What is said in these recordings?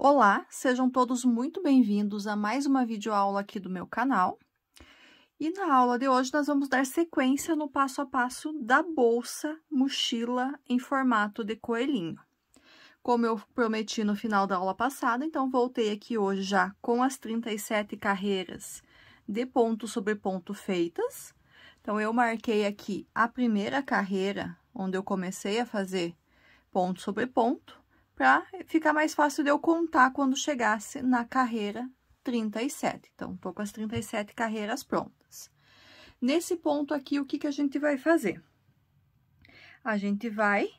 Olá, sejam todos muito bem-vindos a mais uma videoaula aqui do meu canal. E na aula de hoje nós vamos dar sequência no passo a passo da bolsa mochila em formato de coelhinho. Como eu prometi no final da aula passada, então voltei aqui hoje já com as 37 carreiras de ponto sobre ponto feitas. Então, eu marquei aqui a primeira carreira, onde eu comecei a fazer ponto sobre ponto, para ficar mais fácil de eu contar quando chegasse na carreira 37. Então, tô com as 37 carreiras prontas. Nesse ponto aqui, o que a gente vai fazer? A gente vai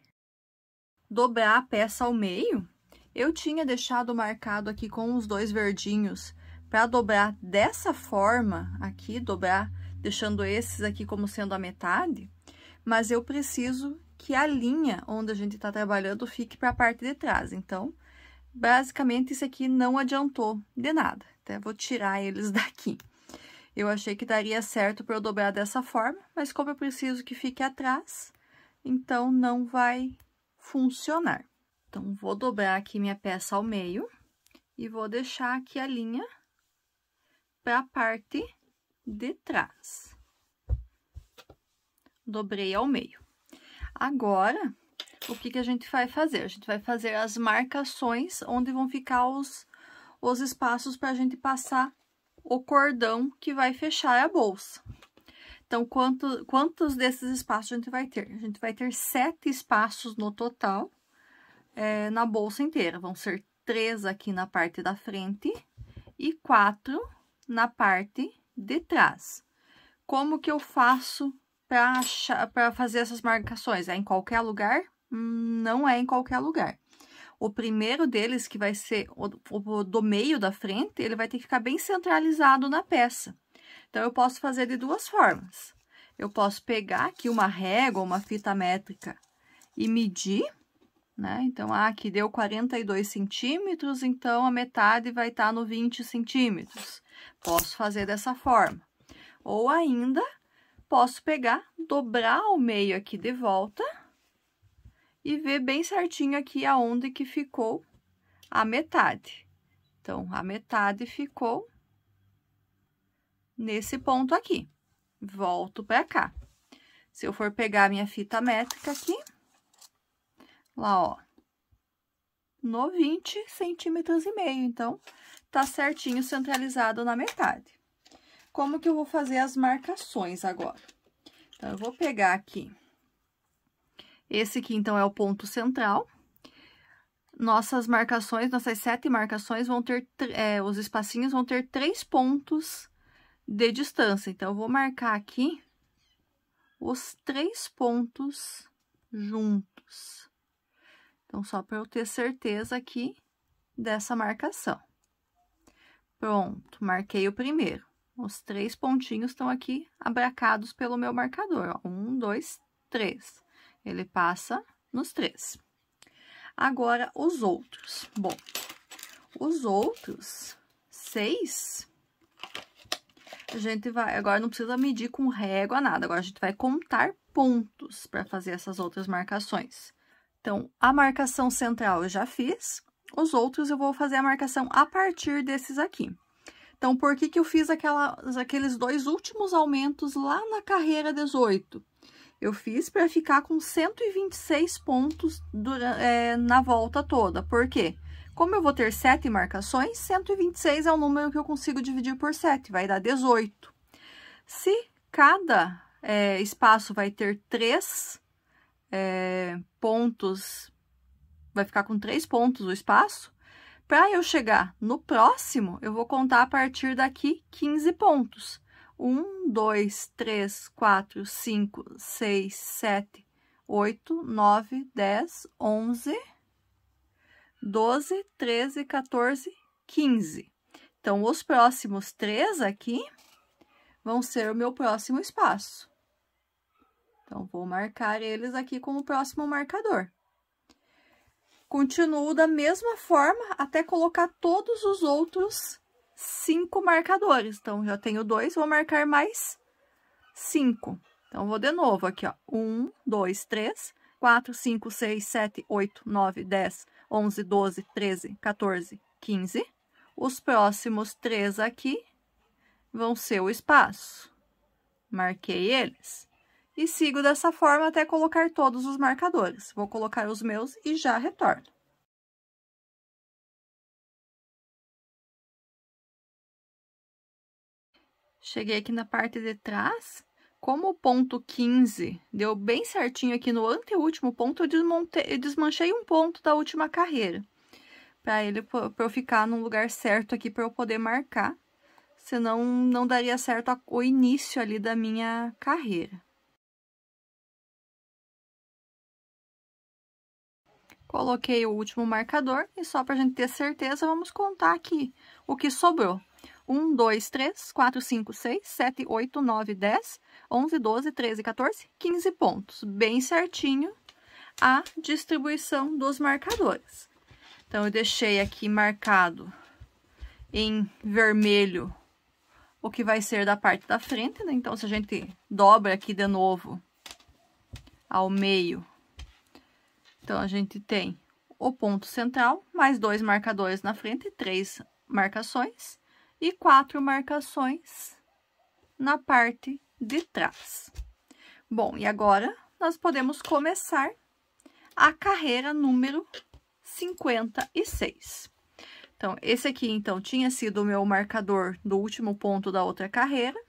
dobrar a peça ao meio. Eu tinha deixado marcado aqui com os dois verdinhos para dobrar dessa forma aqui, dobrar, deixando esses aqui como sendo a metade, mas eu preciso que a linha onde a gente está trabalhando fique para a parte de trás. Então, basicamente, isso aqui não adiantou de nada. Até vou tirar eles daqui. Eu achei que daria certo para eu dobrar dessa forma, mas como eu preciso que fique atrás, então não vai funcionar. Então, vou dobrar aqui minha peça ao meio e vou deixar aqui a linha para a parte de trás. Dobrei ao meio. Agora, o que a gente vai fazer? A gente vai fazer as marcações onde vão ficar os espaços para a gente passar o cordão que vai fechar a bolsa. Então, quantos desses espaços a gente vai ter? A gente vai ter 7 espaços no total, na bolsa inteira. Vão ser 3 aqui na parte da frente e 4 na parte de trás. Como que eu faço para fazer essas marcações? É em qualquer lugar? Não é em qualquer lugar. O primeiro deles, que vai ser o do meio da frente, ele vai ter que ficar bem centralizado na peça. Então, eu posso fazer de duas formas. Eu posso pegar aqui uma régua, uma fita métrica e medir, né? Então, aqui deu 42 centímetros, então a metade vai estar no 20 centímetros. Posso fazer dessa forma. Ou ainda, posso pegar, dobrar ao meio aqui de volta e ver bem certinho aqui aonde que ficou a metade. Então, a metade ficou nesse ponto aqui. Volto para cá. Se eu for pegar a minha fita métrica aqui, lá, ó, no 20 centímetros e meio. Então, tá certinho centralizado na metade. Como que eu vou fazer as marcações agora? Então, eu vou pegar aqui. Esse aqui, então, é o ponto central. Nossas marcações, nossas 7 marcações vão ter, os espacinhos vão ter 3 pontos de distância. Então, eu vou marcar aqui os 3 pontos juntos. Então, só para eu ter certeza aqui dessa marcação. Pronto, marquei o primeiro. Os 3 pontinhos estão aqui abracados pelo meu marcador, ó. 1, 2, 3. Ele passa nos 3. Agora, os outros. Bom, os outros 6, a gente vai... Agora, não precisa medir com régua, nada. Agora, a gente vai contar pontos para fazer essas outras marcações. Então, a marcação central eu já fiz. Os outros, eu vou fazer a marcação a partir desses aqui. Então, por que eu fiz aqueles 2 últimos aumentos lá na carreira 18? Eu fiz para ficar com 126 pontos na volta toda. Por quê? Como eu vou ter 7 marcações, 126 é o número que eu consigo dividir por 7, vai dar 18. Se cada espaço vai ter 3 pontos, vai ficar com 3 pontos o espaço, para eu chegar no próximo, eu vou contar a partir daqui 15 pontos. 1, 2, 3, 4, 5, 6, 7, 8, 9, 10, 11, 12, 13, 14, 15. Então, os próximos 3 aqui vão ser o meu próximo espaço. Então, vou marcar eles aqui com o próximo marcador. Continuo da mesma forma até colocar todos os outros 5 marcadores. Então, já tenho 2, vou marcar mais 5. Então, vou de novo aqui, ó. 1, 2, 3, 4, 5, 6, 7, 8, 9, 10, 11, 12, 13, 14, 15. Os próximos 3 aqui vão ser o espaço. Marquei eles. E sigo dessa forma até colocar todos os marcadores. Vou colocar os meus e já retorno. Cheguei aqui na parte de trás. Como o ponto 15 deu bem certinho aqui no anteúltimo ponto, eu desmanchei um ponto da última carreira. Para eu ficar no lugar certo aqui para eu poder marcar. Senão não daria certo o início ali da minha carreira. Coloquei o último marcador e só para a gente ter certeza, vamos contar aqui o que sobrou. 1, 2, 3, 4, 5, 6, 7, 8, 9, 10, 11, 12, 13, 14, 15 pontos. Bem certinho a distribuição dos marcadores. Então, eu deixei aqui marcado em vermelho o que vai ser da parte da frente, né? Então, se a gente dobra aqui de novo ao meio, então, a gente tem o ponto central, mais 2 marcadores na frente, 3 marcações e 4 marcações na parte de trás. Bom, e agora nós podemos começar a carreira número 56. Então, esse aqui, então, tinha sido o meu marcador do último ponto da outra carreira.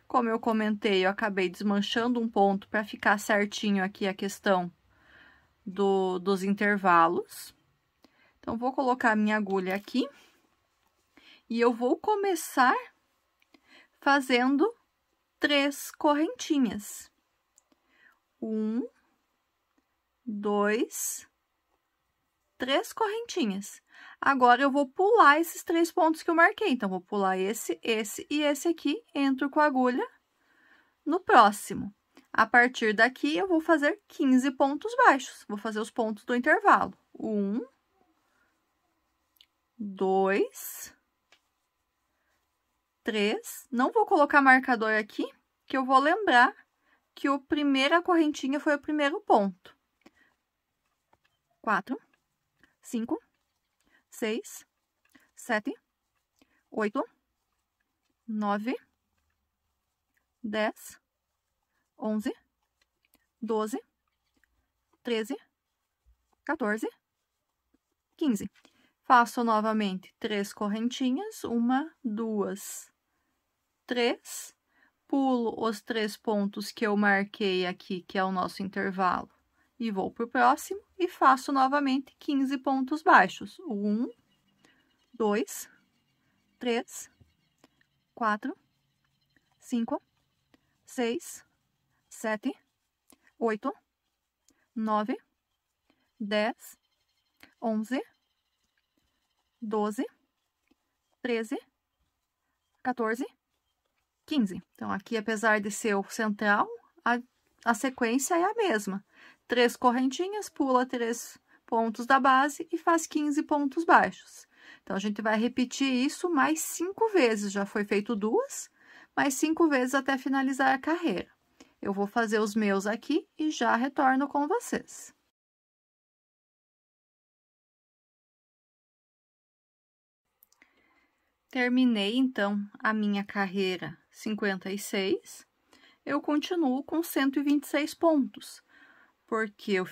Como eu comentei, eu acabei desmanchando um ponto para ficar certinho aqui a questão dos intervalos. Então, vou colocar a minha agulha aqui e eu vou começar fazendo 3 correntinhas. 1, 2, 3 correntinhas. Agora, eu vou pular esses 3 pontos que eu marquei. Então, vou pular esse e esse aqui, entro com a agulha no próximo. A partir daqui, eu vou fazer 15 pontos baixos. Vou fazer os pontos do intervalo. 1, 2, 3. Não vou colocar marcador aqui, que eu vou lembrar que a primeira correntinha foi o primeiro ponto. 4, 5, 6, 7, 8, 9, 10, 11, 12, 13, 14, 15. Faço novamente 3 correntinhas, 1, 2, 3. Pulo os 3 pontos que eu marquei aqui, que é o nosso intervalo, e vou para o próximo, e faço novamente 15 pontos baixos. 1, 2, 3, 4, 5, 6, 7, 8, 9, 10, 11, 12, 13, 14, 15. Então, aqui, apesar de ser o central, a sequência é a mesma. 3 correntinhas, pula 3 pontos da base e faz 15 pontos baixos. Então, a gente vai repetir isso mais 5 vezes. Já foi feito 2, mais 5 vezes até finalizar a carreira. Eu vou fazer os meus aqui e já retorno com vocês. Terminei, então, a minha carreira 56. Eu continuo com 126 pontos, porque eu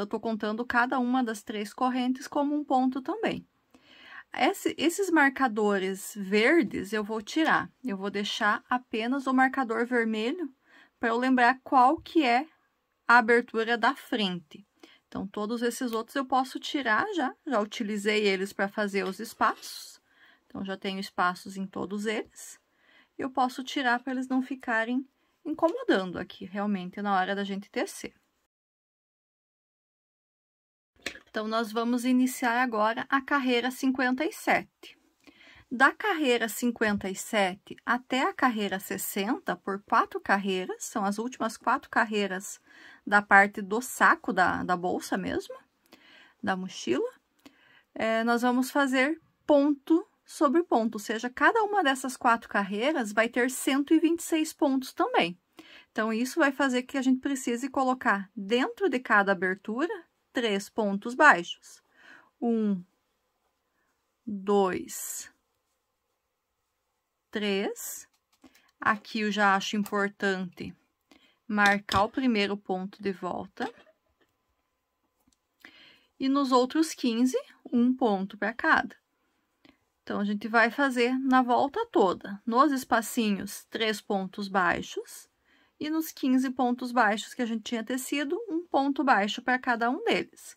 tô contando cada uma das 3 correntes como um ponto também. Esses marcadores verdes eu vou tirar, eu vou deixar apenas o marcador vermelho para eu lembrar qual que é a abertura da frente. Então, todos esses outros eu posso tirar já utilizei eles para fazer os espaços. Então, já tenho espaços em todos eles. Eu posso tirar para eles não ficarem incomodando aqui, realmente, na hora da gente tecer. Então, nós vamos iniciar agora a carreira 57. Da carreira 57 até a carreira 60, por 4 carreiras, são as últimas 4 carreiras da parte do saco da bolsa mesmo, da mochila, nós vamos fazer ponto sobre ponto, ou seja, cada uma dessas 4 carreiras vai ter 126 pontos também. Então, isso vai fazer que a gente precise colocar dentro de cada abertura 3 pontos baixos. 1, 2, 3. Aqui eu já acho importante marcar o primeiro ponto de volta. E nos outros 15, um ponto para cada. Então, a gente vai fazer na volta toda, nos espacinhos, 3 pontos baixos, e nos 15 pontos baixos que a gente tinha tecido, um ponto baixo para cada um deles.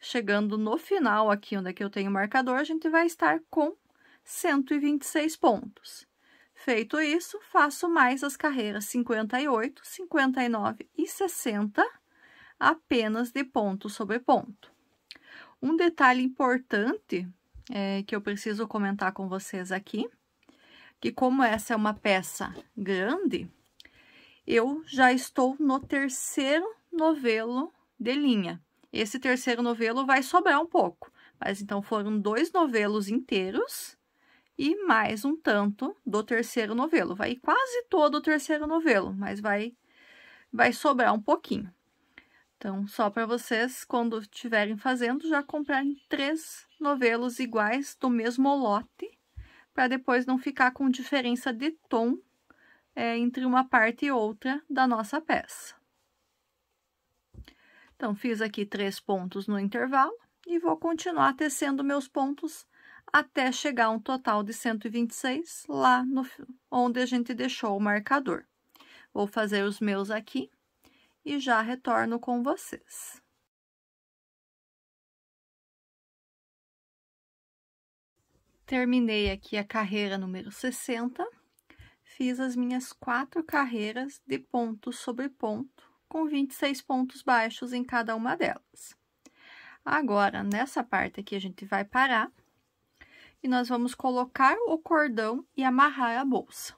Chegando no final, aqui onde é que eu tenho o marcador, a gente vai estar com 126 pontos. Feito isso, faço mais as carreiras 58, 59 e 60, apenas de ponto sobre ponto. Um detalhe importante que eu preciso comentar com vocês aqui, que como essa é uma peça grande, eu já estou no terceiro novelo de linha. Esse terceiro novelo vai sobrar um pouco, mas então foram 2 novelos inteiros e mais um tanto do terceiro novelo. Vai quase todo o terceiro novelo, mas vai sobrar um pouquinho. Então, só para vocês, quando estiverem fazendo, já comprarem 3 novelos iguais do mesmo lote, para depois não ficar com diferença de tom entre uma parte e outra da nossa peça. Então, fiz aqui 3 pontos no intervalo e vou continuar tecendo meus pontos até chegar a um total de 126 lá onde a gente deixou o marcador. Vou fazer os meus aqui e já retorno com vocês. Terminei aqui a carreira número 60, fiz as minhas 4 carreiras de ponto sobre ponto, com 26 pontos baixos em cada uma delas. Agora, nessa parte aqui, a gente vai parar e nós vamos colocar o cordão e amarrar a bolsa.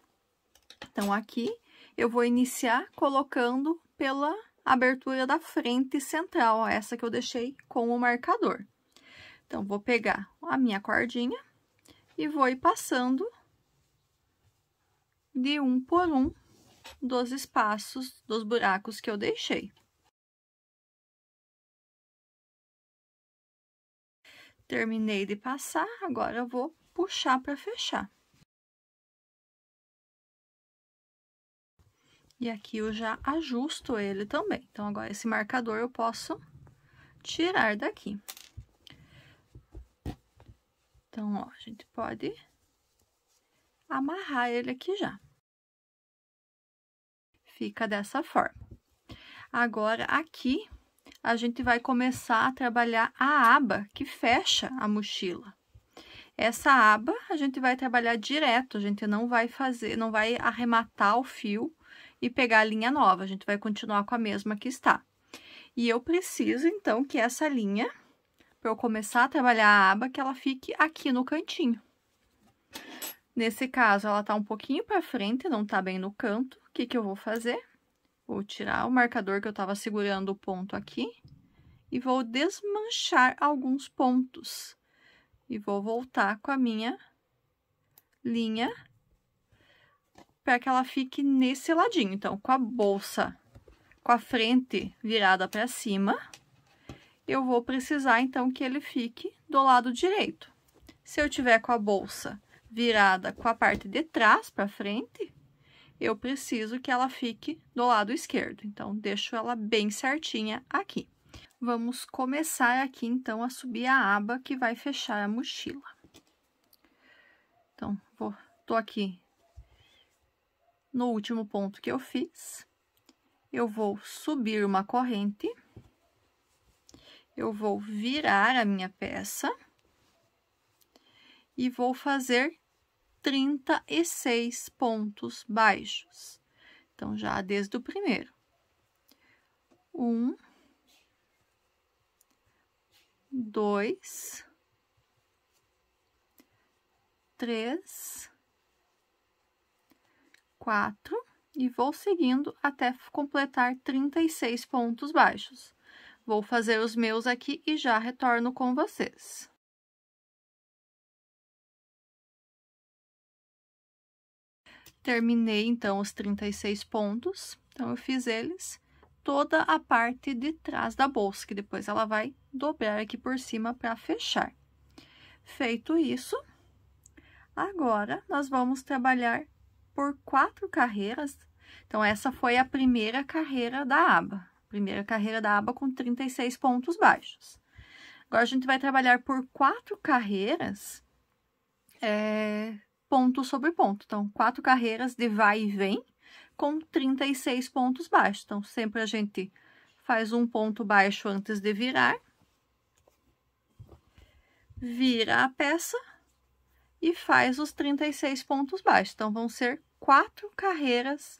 Então, aqui, eu vou iniciar colocando pela abertura da frente central, essa que eu deixei com o marcador. Então, vou pegar a minha cordinha e vou ir passando de um por um dos espaços, dos buracos que eu deixei. Terminei de passar, agora eu vou puxar para fechar. E aqui eu já ajusto ele também. Então, agora esse marcador eu posso tirar daqui. Então, ó, a gente pode amarrar ele aqui já. Fica dessa forma. Agora, aqui, a gente vai começar a trabalhar a aba que fecha a mochila. Essa aba, a gente vai trabalhar direto, a gente não vai arrematar o fio e pegar a linha nova, a gente vai continuar com a mesma que está. E eu preciso, então, que essa linha, para eu começar a trabalhar a aba, que ela fique aqui no cantinho. Nesse caso, ela tá um pouquinho para frente, não tá bem no canto. O que que eu vou fazer? Vou tirar o marcador que eu tava segurando o ponto aqui e vou desmanchar alguns pontos. E vou voltar com a minha linha para que ela fique nesse ladinho. Então, com a bolsa, com a frente virada para cima, eu vou precisar, então, que ele fique do lado direito. Se eu tiver com a bolsa virada com a parte de trás para frente, eu preciso que ela fique do lado esquerdo. Então, deixo ela bem certinha aqui. Vamos começar aqui, então, a subir a aba que vai fechar a mochila. Então, tô aqui no último ponto que eu fiz. Eu vou subir uma corrente. Eu vou virar a minha peça. E vou fazer 36 pontos baixos. Então, já desde o primeiro. 1, 2, 3, 4, e vou seguindo até completar 36 pontos baixos. Vou fazer os meus aqui e já retorno com vocês. Terminei, então, os 36 pontos. Então, eu fiz eles toda a parte de trás da bolsa, que depois ela vai dobrar aqui por cima para fechar. Feito isso, agora nós vamos trabalhar por 4 carreiras. Então, essa foi a primeira carreira da aba. Primeira carreira da aba com 36 pontos baixos. Agora, a gente vai trabalhar por 4 carreiras, ponto sobre ponto. Então, 4 carreiras de vai e vem com 36 pontos baixos. Então, sempre a gente faz um ponto baixo antes de virar, vira a peça e faz os 36 pontos baixos. Então, vão ser 4 carreiras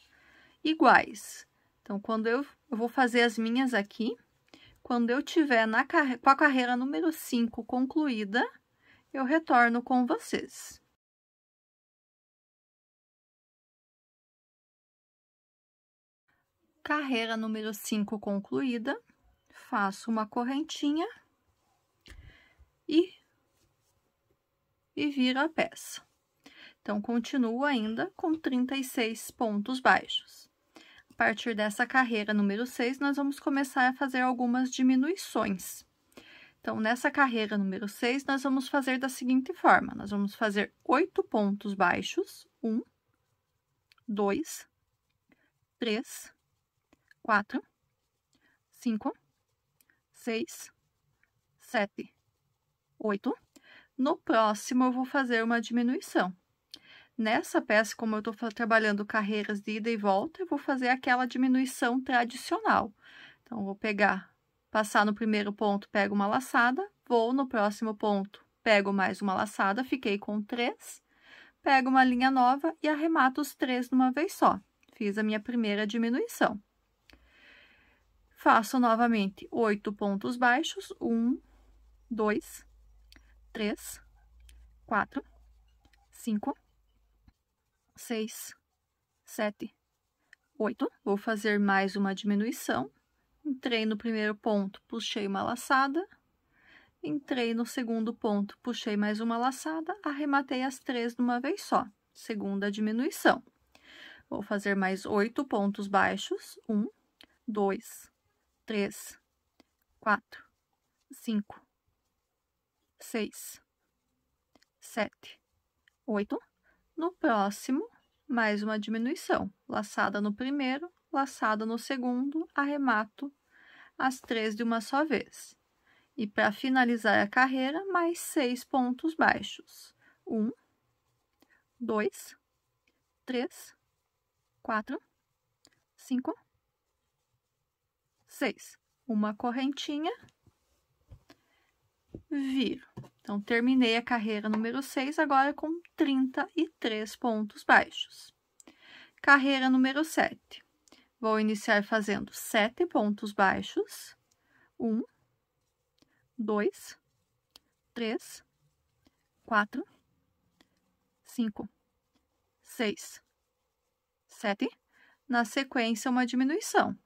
iguais. Então, quando eu vou fazer as minhas aqui, quando eu tiver com a carreira número 5 concluída, eu retorno com vocês. Carreira número 5 concluída, faço uma correntinha e viro a peça. Então, continuo ainda com 36 pontos baixos. A partir dessa carreira número 6, nós vamos começar a fazer algumas diminuições. Então, nessa carreira número 6, nós vamos fazer da seguinte forma. Nós vamos fazer 8 pontos baixos. 1, 2, 3, 4, 5, 6, 7, 8. No próximo, eu vou fazer uma diminuição. Nessa peça, como eu estou trabalhando carreiras de ida e volta, eu vou fazer aquela diminuição tradicional. Então, vou passar no primeiro ponto, pego uma laçada, vou no próximo ponto, pego mais uma laçada, fiquei com 3, pego uma linha nova e arremato os 3 de uma vez só. Fiz a minha primeira diminuição. Faço novamente 8 pontos baixos, 1, 2, 3, 4, 5, 6, 7, 8. Vou fazer mais uma diminuição. Entrei no primeiro ponto, puxei uma laçada. Entrei no segundo ponto, puxei mais uma laçada, arrematei as 3 de uma vez só. Segunda diminuição. Vou fazer mais 8 pontos baixos. 1, 2, 3, 4, 5, 6, 7, 8. No próximo, mais uma diminuição. Laçada no primeiro, laçada no segundo, arremato as 3 de uma só vez. E para finalizar a carreira, mais 6 pontos baixos. 1, 2, 3, 4, 5, 6. Uma correntinha, viro. Então, terminei a carreira número 6, agora com 33 pontos baixos. Carreira número 7. Vou iniciar fazendo 7 pontos baixos. 1, 2, 3, 4, 5, 6, 7. Na sequência, uma diminuição.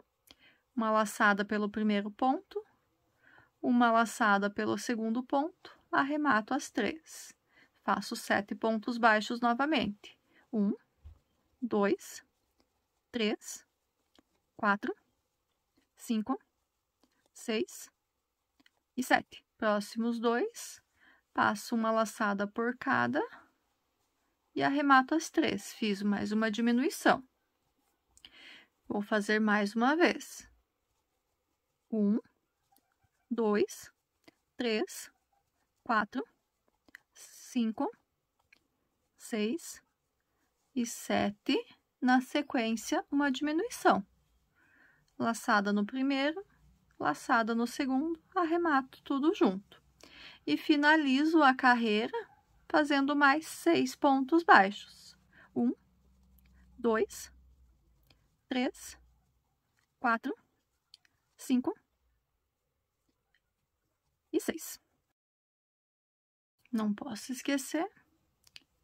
Uma laçada pelo primeiro ponto, uma laçada pelo segundo ponto, arremato as 3. Faço 7 pontos baixos novamente. 1, 2, 3, 4, 5, 6 e 7. Próximos 2, passo uma laçada por cada e arremato as 3. Fiz mais uma diminuição. Vou fazer mais uma vez. 1, 2, 3, 4, 5, 6 e 7. Na sequência, uma diminuição. Laçada no primeiro, laçada no segundo, arremato tudo junto. E finalizo a carreira fazendo mais 6 pontos baixos. 1, 2, 3, 4, 5 e 6. Não posso esquecer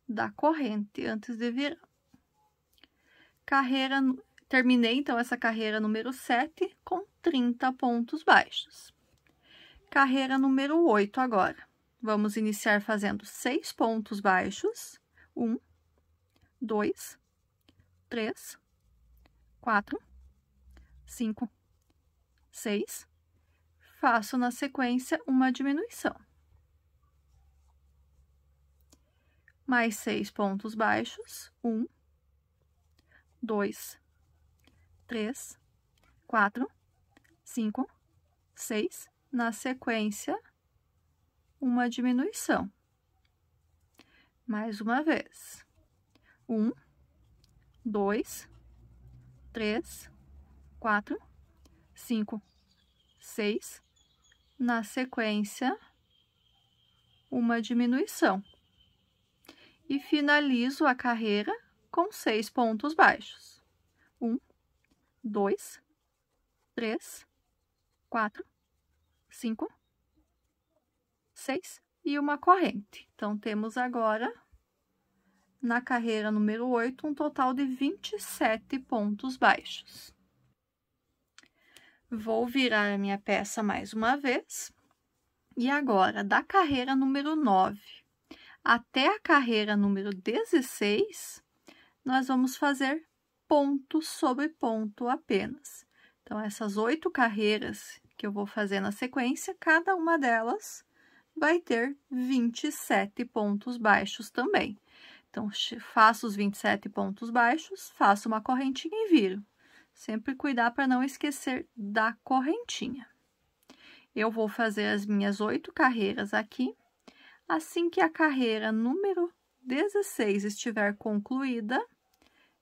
da corrente antes de virar. Terminei, então, essa carreira número 7 com 30 pontos baixos. Carreira número 8 agora. Vamos iniciar fazendo 6 pontos baixos. 1, 2, 3, 4, 5, 6. Faço na sequência uma diminuição. mais 6 pontos baixos, 1, 2, 3, 4, 5, 6, na sequência, uma diminuição. Mais uma vez. 1, 2, 3, 4, 5, 6, na sequência, uma diminuição. E finalizo a carreira com 6 pontos baixos. 1, 2, 3, 4, 5, 6 e uma corrente. Então, temos agora, na carreira número 8, um total de 27 pontos baixos. Vou virar a minha peça mais uma vez. E agora, da carreira número 9 até a carreira número 16, nós vamos fazer ponto sobre ponto apenas. Então, essas 8 carreiras que eu vou fazer na sequência, cada uma delas vai ter 27 pontos baixos também. Então, faço os 27 pontos baixos, faço uma correntinha e viro. Sempre cuidar para não esquecer da correntinha. Eu vou fazer as minhas 8 carreiras aqui. Assim que a carreira número 16 estiver concluída,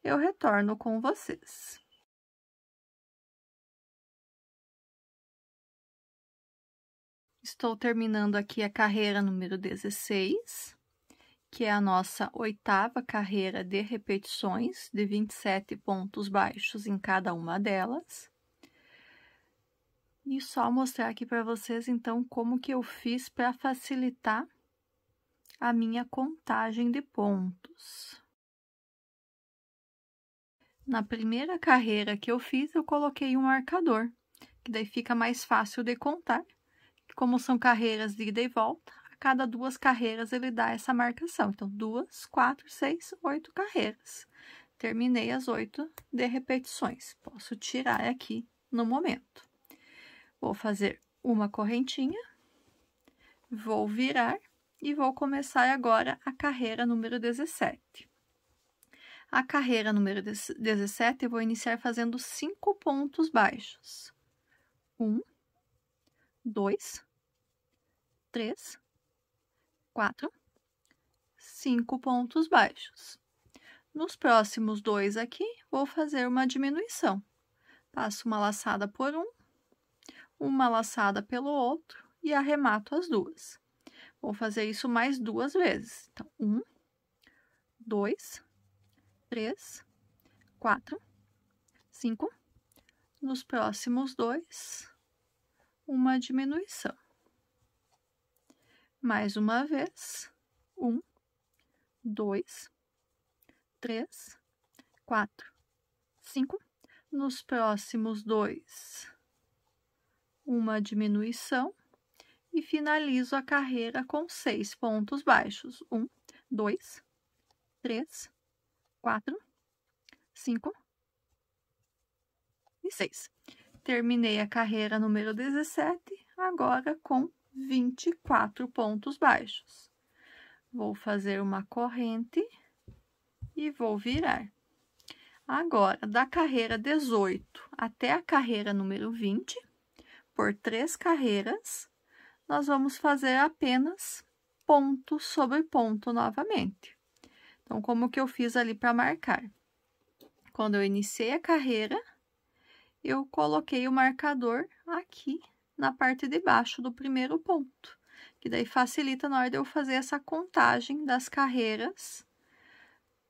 eu retorno com vocês. Estou terminando aqui a carreira número 16, que é a nossa 8ª carreira de repetições, de 27 pontos baixos em cada uma delas. E só mostrar aqui para vocês, então, como que eu fiz para facilitar a minha contagem de pontos. Na primeira carreira que eu fiz, eu coloquei um marcador, que daí fica mais fácil de contar. Como são carreiras de ida e volta, a cada 2 carreiras ele dá essa marcação. Então, 2, 4, 6, 8 carreiras. Terminei as 8 de repetições. Posso tirar aqui no momento. Vou fazer uma correntinha, vou virar e vou começar agora a carreira número 17. A carreira número 17 eu vou iniciar fazendo 5 pontos baixos. 1, 2, 3, 4, 5 pontos baixos. Nos próximos 2 aqui, vou fazer uma diminuição. Passo uma laçada por um, uma laçada pelo outro e arremato as 2. Vou fazer isso mais 2 vezes. Então, 1, 2, 3, 4, 5. Nos próximos 2, uma diminuição. Mais uma vez. 1, 2, 3, 4, 5. Nos próximos 2, uma diminuição. E finalizo a carreira com 6 pontos baixos. 1, 2, 3, 4, 5 e 6. Terminei a carreira número 17, agora com 24 pontos baixos. Vou fazer uma corrente e vou virar. Agora, da carreira 18 até a carreira número 20, por 3 carreiras, nós vamos fazer apenas ponto sobre ponto novamente. Então, como que eu fiz ali para marcar? Quando eu iniciei a carreira, eu coloquei o marcador aqui na parte de baixo do primeiro ponto, que daí facilita na hora de eu fazer essa contagem das carreiras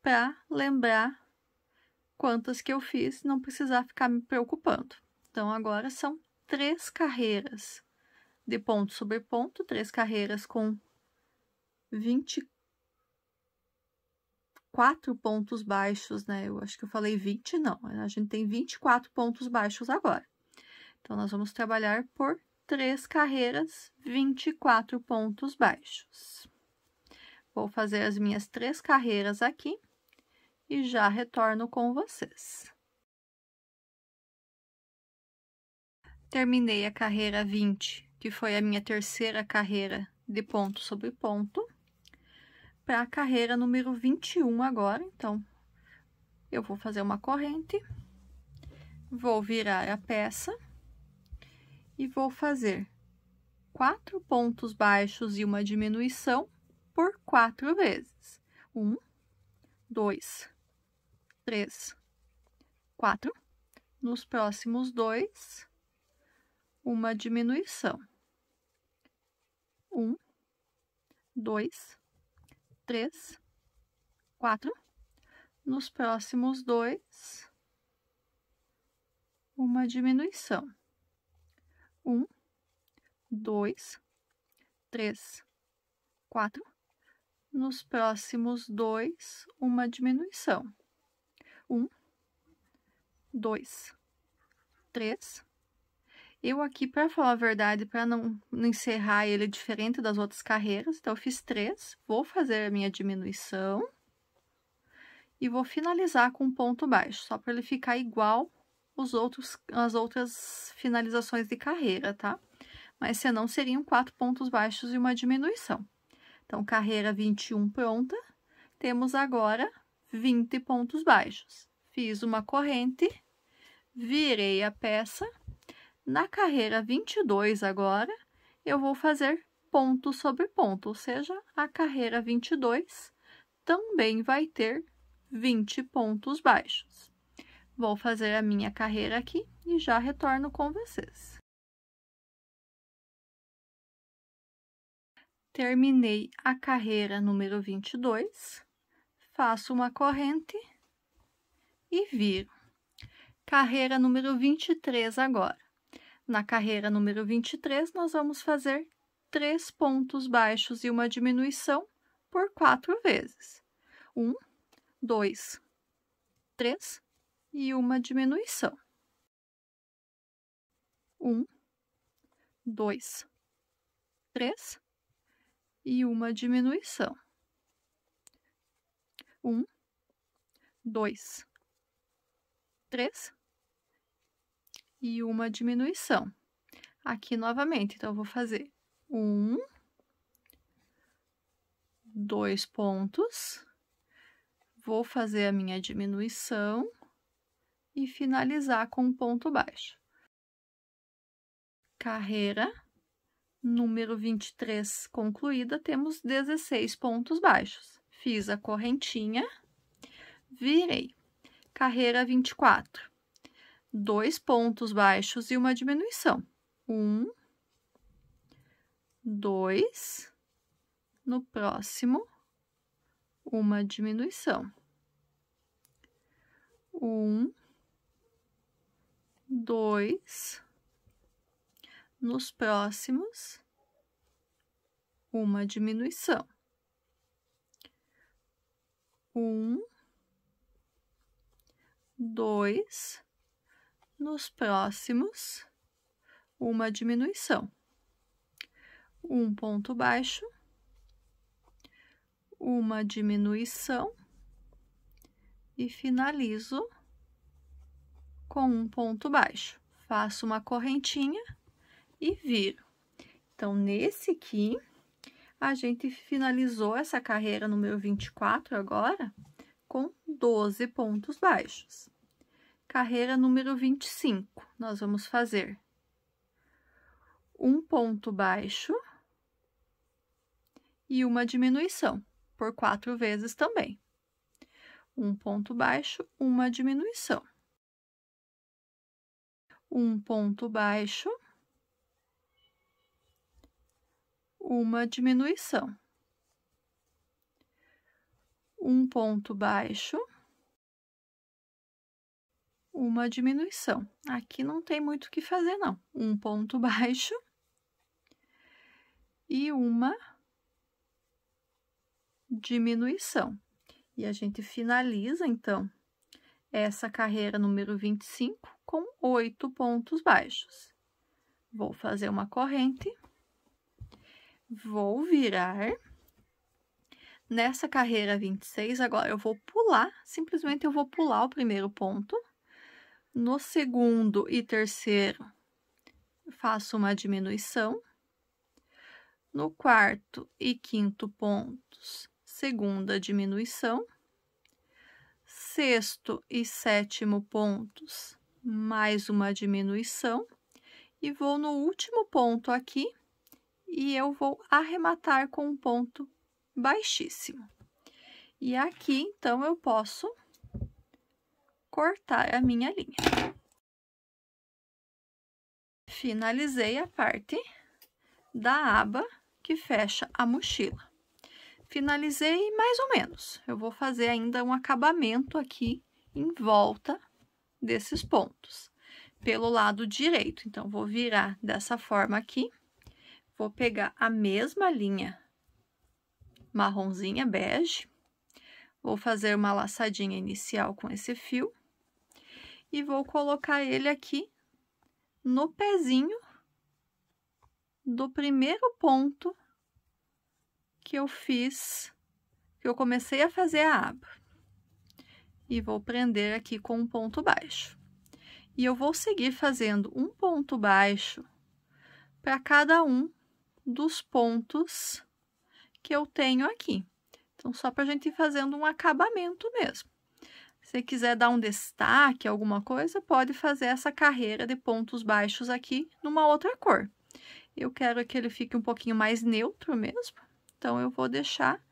para lembrar quantas que eu fiz, não precisar ficar me preocupando. Então, agora são 3 carreiras de ponto sobre ponto, 3 carreiras com 24 pontos baixos, né? Eu acho que eu falei 20, não. A gente tem 24 pontos baixos agora. Então, nós vamos trabalhar por 3 carreiras, 24 pontos baixos. Vou fazer as minhas 3 carreiras aqui e já retorno com vocês. Terminei a carreira 20, que foi a minha terceira carreira de ponto sobre ponto. para a carreira número 21 agora. Então, eu vou fazer uma corrente, vou virar a peça e vou fazer 4 pontos baixos e uma diminuição por 4 vezes. 1, 2, 3, 4. Nos próximos 2, uma diminuição. 1, 2, 3, 4. Nos próximos 2, uma diminuição. 1, 2, 3, 4. Nos próximos 2, uma diminuição. 1, 2, 3. Eu aqui, para falar a verdade, para não encerrar ele diferente das outras carreiras, então eu fiz 3, vou fazer a minha diminuição e vou finalizar com um ponto baixo, só para ele ficar igual as outras finalizações de carreira, tá? Mas senão seriam 4 pontos baixos e uma diminuição. Então, carreira 21 pronta, temos agora 20 pontos baixos. Fiz uma corrente, virei a peça. Na carreira 22 agora, eu vou fazer ponto sobre ponto, ou seja, a carreira 22 também vai ter 20 pontos baixos. Vou fazer a minha carreira aqui e já retorno com vocês. Terminei a carreira número 22, faço uma corrente e viro. Carreira número 23 agora. Na carreira número 23, nós vamos fazer 3 pontos baixos e uma diminuição por 4 vezes. 1, 2, 3 e uma diminuição. 1, 2, 3 e uma diminuição. 1, 2, 3 e uma diminuição. Aqui novamente, então, eu vou fazer 1, 2 pontos, vou fazer a minha diminuição e finalizar com um ponto baixo. Carreira número 23 concluída, temos 16 pontos baixos. Fiz a correntinha, virei. Carreira 24. 2 pontos baixos e uma diminuição. 1, 2, no próximo, uma diminuição. 1, 2, nos próximos, uma diminuição. 1, 2, nos próximos, uma diminuição. Um ponto baixo, uma diminuição e finalizo com um ponto baixo. Faço uma correntinha e viro. Então, nesse aqui, a gente finalizou essa carreira número 24 agora com 12 pontos baixos. Carreira número 25, nós vamos fazer um ponto baixo e uma diminuição, por 4 vezes também. Um ponto baixo, uma diminuição. Um ponto baixo, uma diminuição. Um ponto baixo, uma diminuição. Aqui não tem muito o que fazer, não. Um ponto baixo e uma diminuição. E a gente finaliza, então, essa carreira número 25 com 8 pontos baixos. Vou fazer uma corrente, vou virar. Nessa carreira 26, agora eu vou pular, simplesmente eu vou pular o primeiro ponto. No segundo e terceiro, faço uma diminuição. No quarto e quinto pontos, segunda diminuição, sexto e sétimo pontos, mais uma diminuição, e vou no último ponto aqui, e eu vou arrematar com um ponto baixíssimo. E aqui, então, eu posso cortar a minha linha. Finalizei a parte da aba que fecha a mochila. Finalizei mais ou menos. Eu vou fazer ainda um acabamento aqui em volta desses pontos, pelo lado direito. Então, vou virar dessa forma aqui. Vou pegar a mesma linha marronzinha, bege. Vou fazer uma laçadinha inicial com esse fio. E vou colocar ele aqui no pezinho do primeiro ponto que eu fiz, que eu comecei a fazer a aba. E vou prender aqui com um ponto baixo. E eu vou seguir fazendo um ponto baixo para cada um dos pontos que eu tenho aqui. Então, só para a gente ir fazendo um acabamento mesmo. Se quiser dar um destaque, alguma coisa, pode fazer essa carreira de pontos baixos aqui numa outra cor. Eu quero que ele fique um pouquinho mais neutro mesmo, então eu vou deixar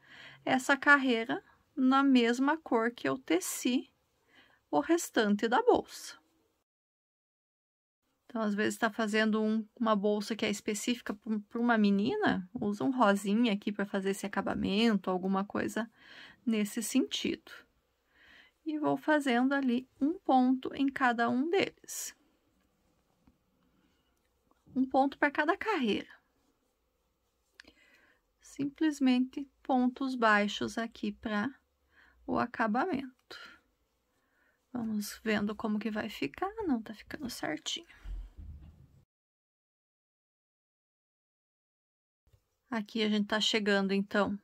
essa carreira na mesma cor que eu teci o restante da bolsa. Então, às vezes, está fazendo uma bolsa que é específica para uma menina, usa um rosinha aqui para fazer esse acabamento, alguma coisa nesse sentido. E vou fazendo ali um ponto em cada um deles. Um ponto para cada carreira. Simplesmente pontos baixos aqui para o acabamento. Vamos vendo como que vai ficar. Não, tá ficando certinho. Aqui a gente tá chegando, então,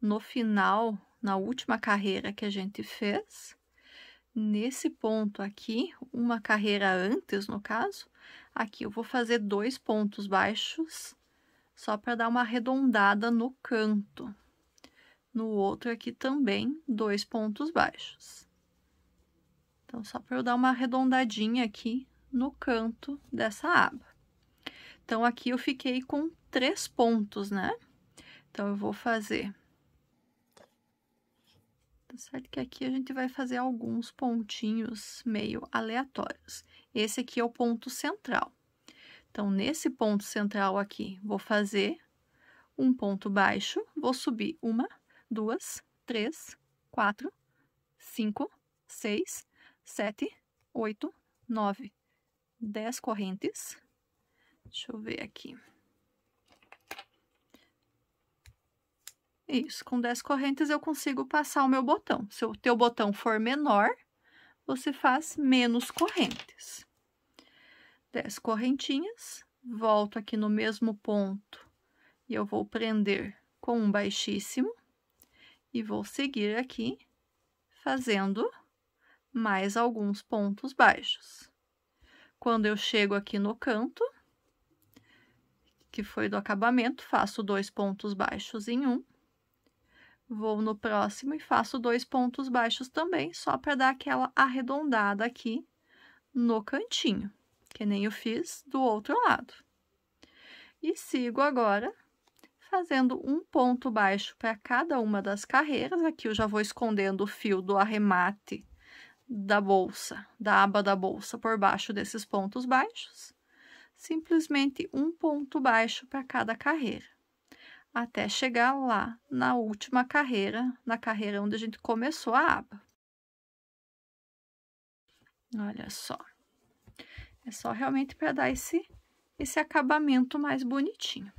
no final, na última carreira que a gente fez. Nesse ponto aqui, uma carreira antes, no caso, aqui eu vou fazer 2 pontos baixos, só para dar uma arredondada no canto. No outro aqui também, 2 pontos baixos. Então, só para eu dar uma arredondadinha aqui no canto dessa aba. Então, aqui eu fiquei com 3 pontos, né? Então, eu vou fazer... Tá certo que aqui a gente vai fazer alguns pontinhos meio aleatórios. Esse aqui é o ponto central. Então, nesse ponto central aqui, vou fazer um ponto baixo, vou subir 1, 2, 3, 4, 5, 6, 7, 8, 9, 10 correntes. Deixa eu ver aqui. Isso, com 10 correntes eu consigo passar o meu botão. Se o teu botão for menor, você faz menos correntes. 10 correntinhas, volto aqui no mesmo ponto e eu vou prender com um baixíssimo e vou seguir aqui fazendo mais alguns pontos baixos. Quando eu chego aqui no canto, que foi do acabamento, faço 2 pontos baixos em um. Vou no próximo e faço 2 pontos baixos também, só para dar aquela arredondada aqui no cantinho, que nem eu fiz do outro lado. E sigo agora fazendo um ponto baixo para cada uma das carreiras. Aqui eu já vou escondendo o fio do arremate da bolsa, da aba da bolsa por baixo desses pontos baixos. Simplesmente um ponto baixo para cada carreira. Até chegar lá na última carreira, na carreira onde a gente começou a aba. Olha só. É só realmente para dar esse acabamento mais bonitinho.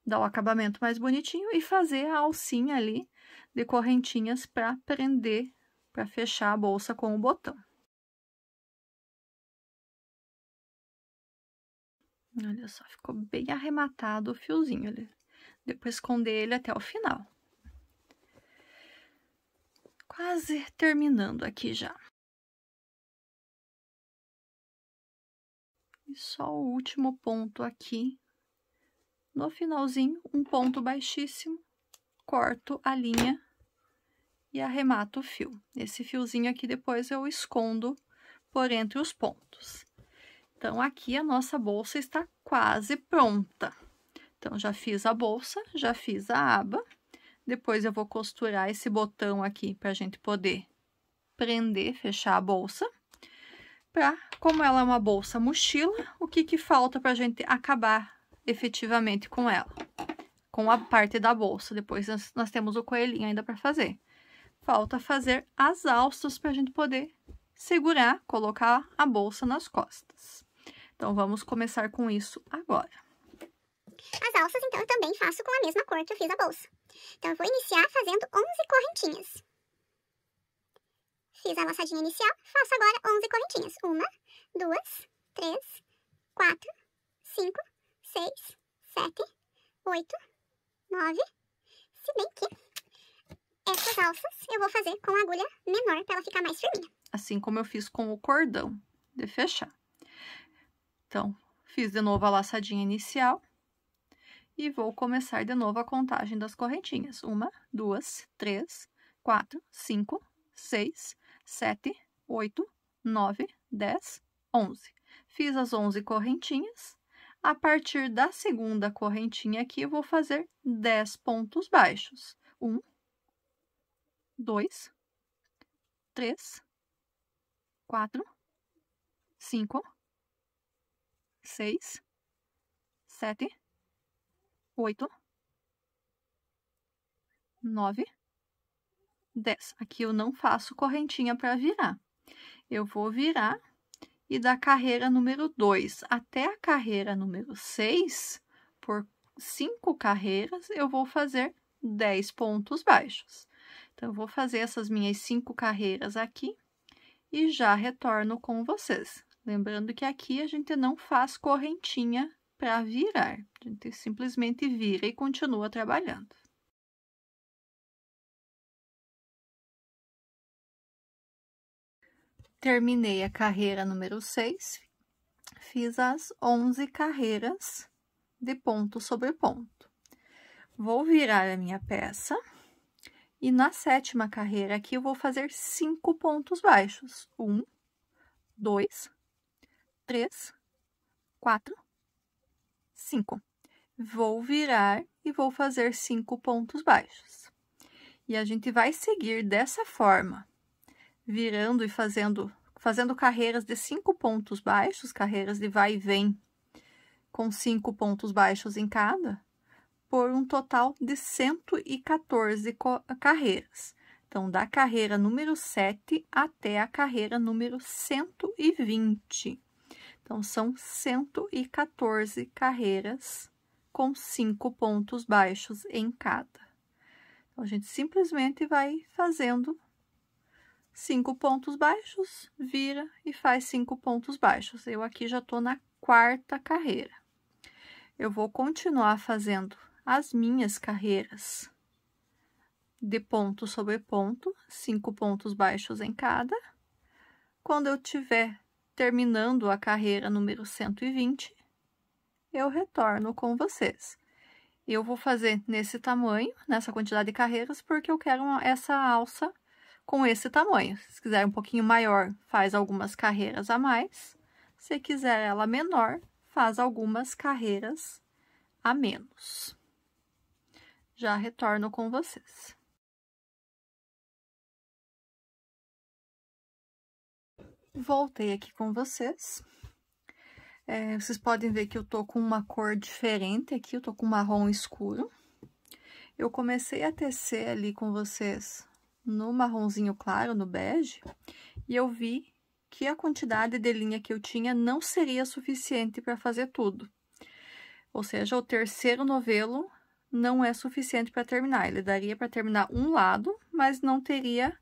Dar o acabamento mais bonitinho e fazer a alcinha ali de correntinhas para prender, para fechar a bolsa com o botão. Olha só, ficou bem arrematado o fiozinho ali. Depois esconder ele até o final. Quase terminando aqui já. E só o último ponto aqui. No finalzinho, um ponto baixíssimo corto a linha e arremato o fio. Esse fiozinho aqui depois eu escondo por entre os pontos. Então, aqui a nossa bolsa está quase pronta. Então, já fiz a bolsa, já fiz a aba. Depois eu vou costurar esse botão aqui para a gente poder prender, fechar a bolsa. Como ela é uma bolsa mochila, o que falta para a gente acabar efetivamente com ela? Com a parte da bolsa. Depois nós temos o coelhinho ainda para fazer. Falta fazer as alças para a gente poder segurar, colocar a bolsa nas costas. Então, vamos começar com isso agora. As alças, então, eu também faço com a mesma cor que eu fiz a bolsa. Então, eu vou iniciar fazendo 11 correntinhas. Fiz a laçadinha inicial, faço agora 11 correntinhas. 1, 2, 3, 4, 5, 6, 7, 8, 9. Se bem que essas alças eu vou fazer com a agulha menor para ela ficar mais firminha. Assim como eu fiz com o cordão de fechar. Então, fiz de novo a laçadinha inicial e vou começar de novo a contagem das correntinhas. 1, 2, 3, 4, 5, 6, 7, 8, 9, 10, 11. Fiz as 11 correntinhas. A partir da segunda correntinha aqui, eu vou fazer 10 pontos baixos. 1, 2, 3, 4, 5, 6, 7, 8, 9, 10. Aqui eu não faço correntinha para virar. Eu vou virar e da carreira número 2 até a carreira número 6, por 5 carreiras, eu vou fazer 10 pontos baixos. Então, eu vou fazer essas minhas 5 carreiras aqui e já retorno com vocês. Lembrando que aqui a gente não faz correntinha para virar. A gente simplesmente vira e continua trabalhando. Terminei a carreira número 6. Fiz as 11 carreiras de ponto sobre ponto. Vou virar a minha peça. E na 7ª carreira aqui, eu vou fazer 5 pontos baixos. 1, 2, 3, 4, 5. Vou virar e vou fazer 5 pontos baixos. E a gente vai seguir dessa forma, virando e fazendo carreiras de 5 pontos baixos, carreiras de vai e vem, com 5 pontos baixos em cada, por um total de 114 carreiras. Então, da carreira número 7 até a carreira número 120. Então, são 114 carreiras com 5 pontos baixos em cada. Então, a gente simplesmente vai fazendo 5 pontos baixos, vira e faz 5 pontos baixos. Eu aqui já tô na 4ª carreira. Eu vou continuar fazendo as minhas carreiras de ponto sobre ponto, 5 pontos baixos em cada. Quando eu tiver terminando a carreira número 120, eu retorno com vocês. Eu vou fazer nesse tamanho, nessa quantidade de carreiras, porque eu quero essa alça com esse tamanho. Se quiser um pouquinho maior, faz algumas carreiras a mais. Se quiser ela menor, faz algumas carreiras a menos. Já retorno com vocês. Voltei aqui com vocês. Vocês podem ver que eu tô com uma cor diferente aqui, eu tô com marrom escuro. Eu comecei a tecer ali com vocês no marronzinho claro, no bege, e eu vi que a quantidade de linha que eu tinha não seria suficiente para fazer tudo. Ou seja, o terceiro novelo não é suficiente para terminar. Ele daria para terminar um lado, mas não teria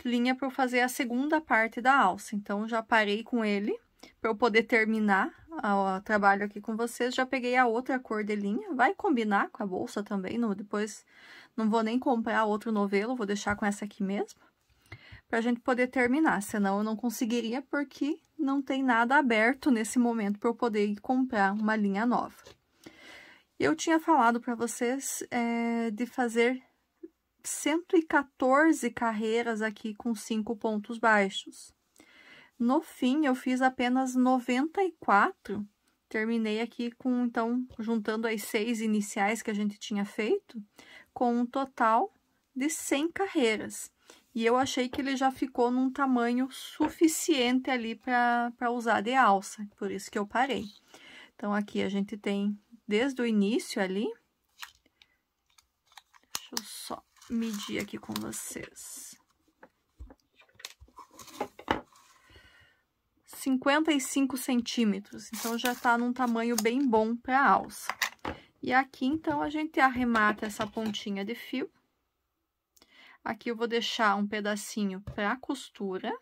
linha para eu fazer a segunda parte da alça. Então, já parei com ele para eu poder terminar o trabalho aqui com vocês. Já peguei a outra cor de linha, vai combinar com a bolsa também. Depois não vou nem comprar outro novelo, vou deixar com essa aqui mesmo, para a gente poder terminar. Senão eu não conseguiria, porque não tem nada aberto nesse momento para eu poder comprar uma linha nova. Eu tinha falado para vocês de fazer 114 carreiras aqui com 5 pontos baixos. No fim, eu fiz apenas 94. Terminei aqui com, então, juntando as 6 iniciais que a gente tinha feito, com um total de 100 carreiras. E eu achei que ele já ficou num tamanho suficiente ali para usar de alça, por isso que eu parei. Então, aqui a gente tem, desde o início ali, deixa eu só medir aqui com vocês. 55 centímetros, então já tá num tamanho bem bom para alça. E aqui, então, a gente arremata essa pontinha de fio. Aqui eu vou deixar um pedacinho para costura.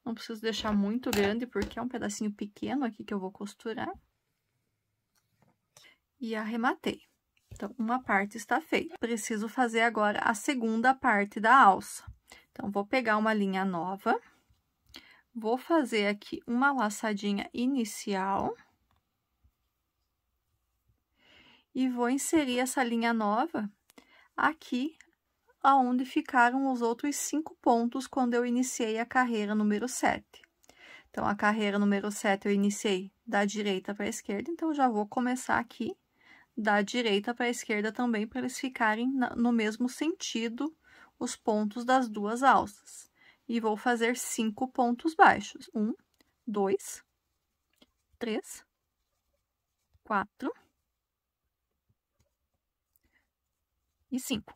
Não preciso deixar muito grande, porque é um pedacinho pequeno aqui que eu vou costurar. E arrematei. Então, uma parte está feita. Preciso fazer agora a segunda parte da alça. Então, vou pegar uma linha nova. Vou fazer aqui uma laçadinha inicial. E vou inserir essa linha nova aqui, aonde ficaram os outros 5 pontos quando eu iniciei a carreira número 7. Então, a carreira número 7 eu iniciei da direita para a esquerda, então, já vou começar aqui da direita para a esquerda também, para eles ficarem no mesmo sentido, os pontos das duas alças. E vou fazer 5 pontos baixos. 1, 2, 3, 4 e 5.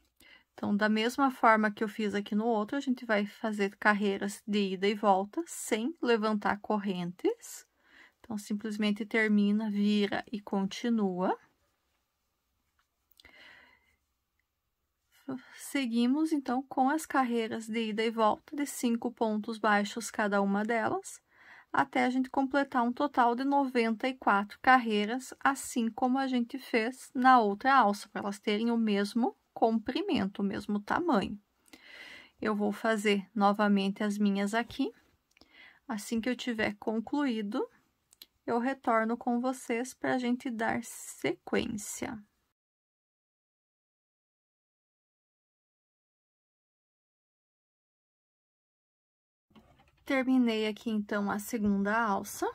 Então, da mesma forma que eu fiz aqui no outro, a gente vai fazer carreiras de ida e volta, sem levantar correntes. Então, simplesmente termina, vira e continua. Seguimos, então, com as carreiras de ida e volta de 5 pontos baixos cada uma delas, até a gente completar um total de 94 carreiras, assim como a gente fez na outra alça, para elas terem o mesmo comprimento, o mesmo tamanho. Eu vou fazer novamente as minhas aqui. Assim que eu tiver concluído, eu retorno com vocês para a gente dar sequência. Terminei aqui, então, a segunda alça.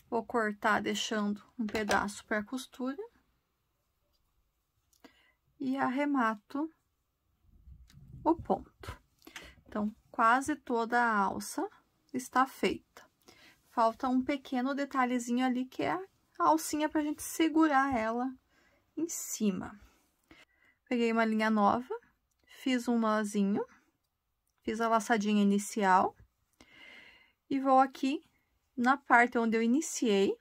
Vou cortar deixando um pedaço para costura. E arremato o ponto. Então, quase toda a alça está feita. Falta um pequeno detalhezinho ali, que é a alcinha para a gente segurar ela em cima. Peguei uma linha nova, fiz um nozinho, fiz a laçadinha inicial. E vou aqui na parte onde eu iniciei,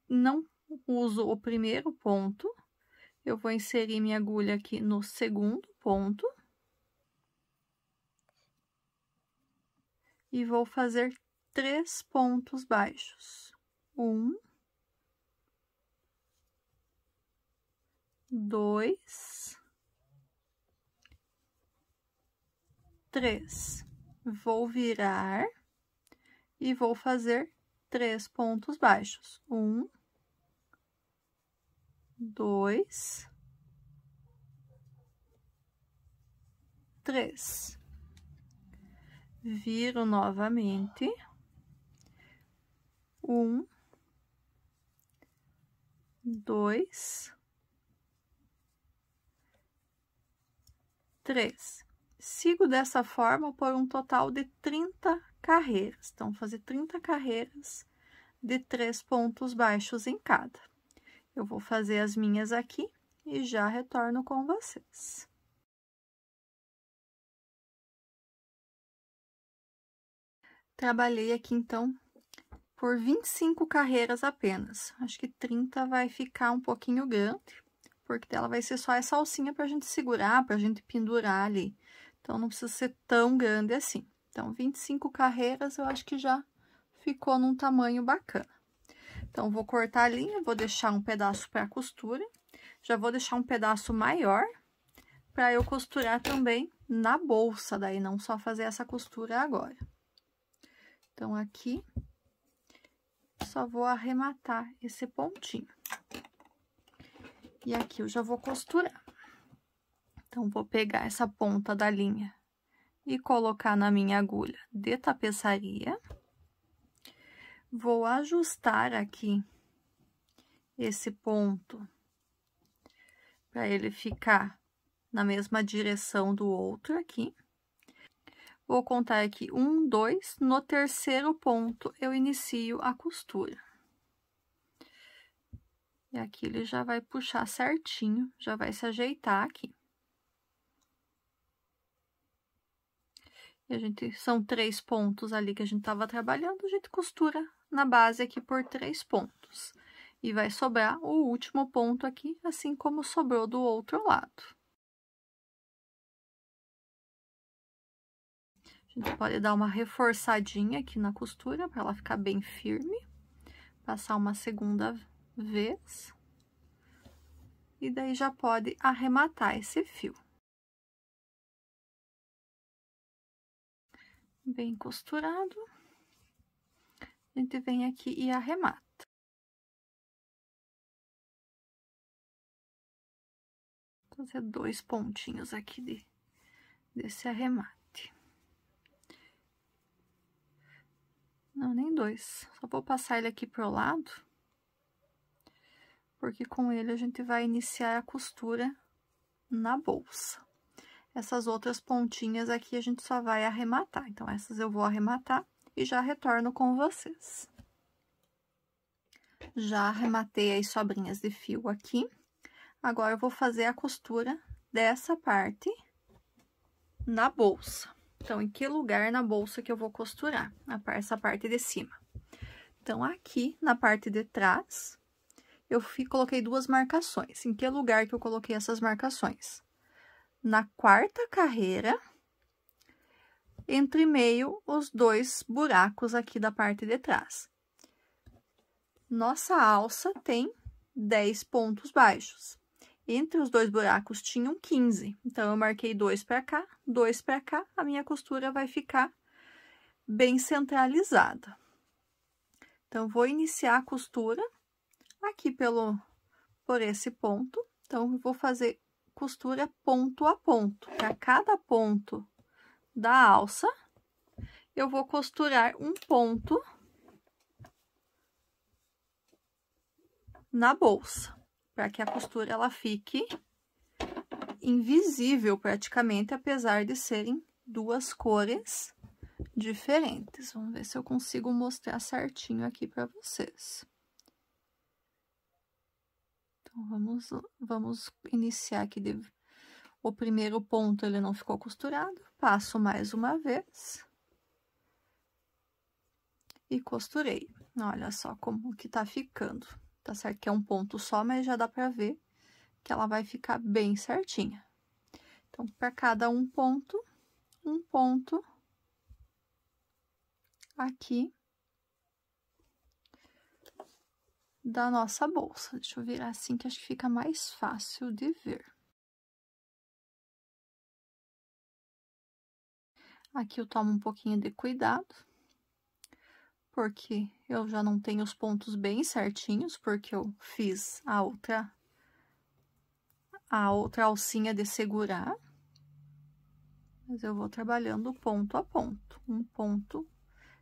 não uso o primeiro ponto, eu vou inserir minha agulha aqui no segundo ponto. E vou fazer 3 pontos baixos. 1, 2, 3. Vou virar e vou fazer 3 pontos baixos. 1, 2, 3. Viro novamente. 1, 2, 3. Sigo dessa forma por um total de 30 carreiras. Então, fazer 30 carreiras de 3 pontos baixos em cada. Eu vou fazer as minhas aqui e já retorno com vocês. Trabalhei aqui, então, por 25 carreiras apenas. Acho que 30 vai ficar um pouquinho grande, porque ela vai ser só essa alcinha pra gente segurar, pra gente pendurar ali. Então, não precisa ser tão grande assim. Então, 25 carreiras eu acho que já ficou num tamanho bacana. Então, vou cortar a linha, vou deixar um pedaço para costura. Já vou deixar um pedaço maior para eu costurar também na bolsa, daí não só fazer essa costura agora. Então, aqui só vou arrematar esse pontinho. E aqui eu já vou costurar. Então, vou pegar essa ponta da linha e colocar na minha agulha de tapeçaria. Vou ajustar aqui esse ponto para ele ficar na mesma direção do outro aqui. Vou contar aqui 1, 2, no terceiro ponto eu inicio a costura. E aqui ele já vai puxar certinho, já vai se ajeitar aqui. E são 3 pontos ali que a gente tava trabalhando, a gente costura na base aqui por 3 pontos. E vai sobrar o último ponto aqui, assim como sobrou do outro lado. A gente pode dar uma reforçadinha aqui na costura para ela ficar bem firme. Passar uma segunda vez. E daí já pode arrematar esse fio. Bem costurado. A gente vem aqui e arremata. Vou fazer 2 pontinhos aqui desse arremate. Não, nem 2. Só vou passar ele aqui pro lado, porque com ele a gente vai iniciar a costura na bolsa. Essas outras pontinhas aqui a gente só vai arrematar. Então, essas eu vou arrematar e já retorno com vocês. Já arrematei as sobrinhas de fio aqui. Agora, eu vou fazer a costura dessa parte na bolsa. Então, em que lugar na bolsa que eu vou costurar? Essa parte de cima. Então, aqui na parte de trás, eu coloquei 2 marcações. Em que lugar que eu coloquei essas marcações? Na 4ª carreira, entre meio os 2 buracos aqui da parte de trás. Nossa alça tem 10 pontos baixos. Entre os 2 buracos tinham 15. Então, eu marquei 2 para cá, 2 para cá. A minha costura vai ficar bem centralizada. Então, vou iniciar a costura aqui por esse ponto. Então, eu vou fazer costura ponto a ponto. Para cada ponto da alça, eu vou costurar um ponto na bolsa, para que a costura ela fique invisível praticamente, apesar de serem 2 cores diferentes. Vamos ver se eu consigo mostrar certinho aqui para vocês. Então, vamos iniciar aqui. O primeiro ponto ele não ficou costurado, passo mais uma vez e costurei. Olha só como que tá ficando. Tá certo que é um ponto só, mas já dá pra ver que ela vai ficar bem certinha. Então, para cada um ponto aqui da nossa bolsa. Deixa eu virar assim, que acho que fica mais fácil de ver. Aqui eu tomo um pouquinho de cuidado, porque eu já não tenho os pontos bem certinhos, porque eu fiz a outra alcinha de segurar. Mas eu vou trabalhando ponto a ponto, um ponto,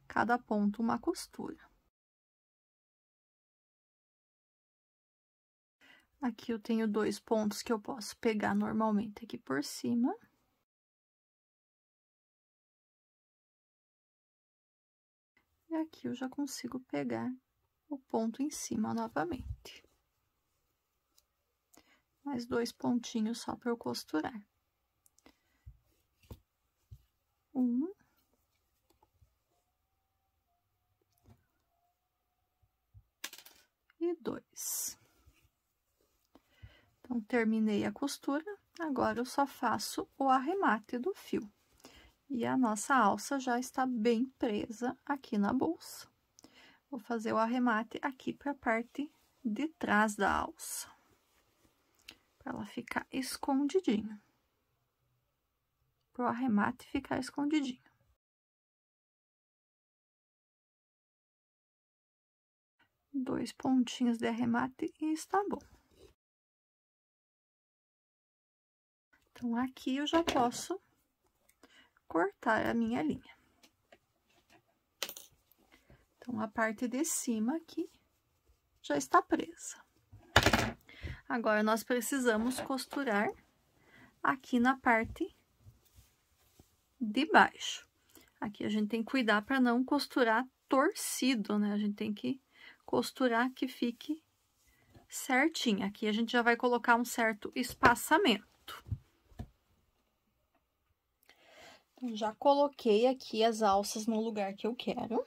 cada ponto uma costura. Aqui eu tenho 2 pontos que eu posso pegar normalmente aqui por cima. E aqui eu já consigo pegar o ponto em cima novamente. Mais 2 pontinhos só para eu costurar. 1. E 2. Então, terminei a costura, agora eu só faço o arremate do fio. E a nossa alça já está bem presa aqui na bolsa. Vou fazer o arremate aqui para a parte de trás da alça, para ela ficar escondidinha. Para o arremate ficar escondidinho. 2 pontinhos de arremate e está bom. Então, aqui eu já posso cortar a minha linha. Então, a parte de cima aqui já está presa. Agora, nós precisamos costurar aqui na parte de baixo. Aqui a gente tem que cuidar para não costurar torcido, né? A gente tem que costurar que fique certinho. Aqui a gente já vai colocar um certo espaçamento. Então, já coloquei aqui as alças no lugar que eu quero.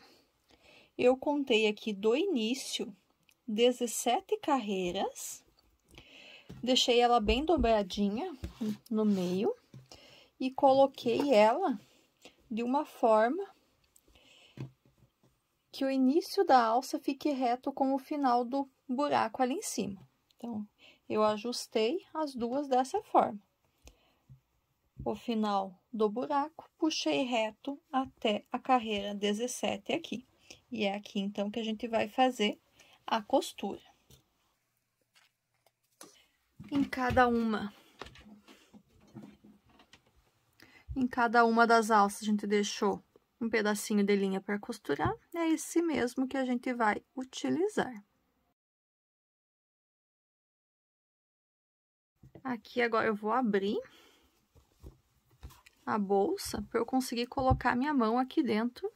Eu contei aqui do início 17 carreiras. Deixei ela bem dobradinha no meio e coloquei ela de uma forma que o início da alça fique reto com o final do buraco ali em cima. Então, eu ajustei as duas dessa forma. O final do buraco, puxei reto até a carreira 17 aqui. E é aqui, então, que a gente vai fazer a costura. Em cada uma das alças, a gente deixou um pedacinho de linha para costurar. É esse mesmo que a gente vai utilizar. Aqui, agora, eu vou abrir a bolsa para eu conseguir colocar minha mão aqui dentro